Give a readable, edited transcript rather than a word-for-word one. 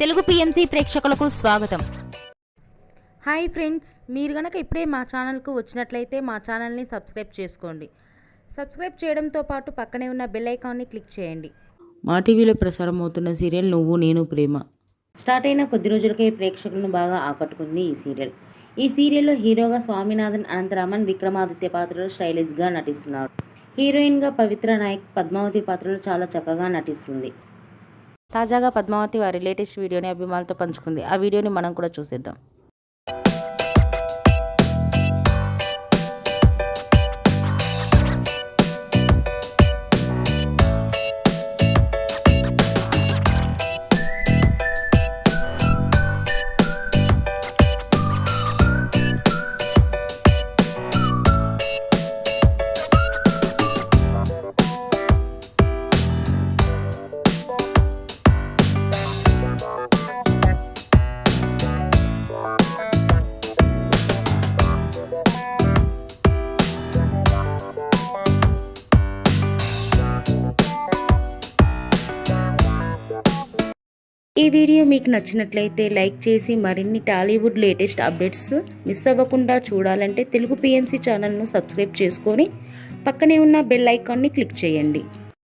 Telugu PMC ప్రేక్షకులకు స్వాగతం. Hi friends, మీరు గనక ఇప్పుడే మా ఛానల్కు వచ్చినట్లయితే మా ఛానల్ని సబ్స్క్రైబ్ చేసుకోండి. సబ్స్క్రైబ్ చేయడంతో పాటు పక్కనే ఉన్న బెల్ ఐకాన్ని క్లిక్ చేయండి. మా టీవీలో ప్రసారం అవుతున్న సీరియల్ నువ్వు నేను ప్రేమ స్టార్ట్ అయిన కొద్ది రోజులకే ప్రేక్షకులను బాగా ఆకట్టుకుంది ఈ సీరియల్. ఈ సీరియల్లో హీరోగా స్వామినాథన్, అనంతరామన్, విక్రమాదిత్య పాత్రలో స్టైలిష్గా నటిస్తున్నారు. హీరోయిన్గా పవిత్ర నాయక్ పద్మావతి పాత్రలో చాలా చక్కగా నటిస్తుంది. తాజాగా పద్మావతి వారి లేటెస్ట్ వీడియోని అభిమానులతో పంచుకుంది. ఆ వీడియోని మనం కూడా చూసేద్దాం. ఈ వీడియో మీకు నచ్చినట్లయితే లైక్ చేసి మరిన్ని టాలీవుడ్ లేటెస్ట్ అప్డేట్స్ మిస్ అవ్వకుండా చూడాలంటే తెలుగు పిఎంసి ఛానల్ను సబ్స్క్రైబ్ చేసుకొని పక్కనే ఉన్న బెల్ ఐకాన్ని క్లిక్ చేయండి.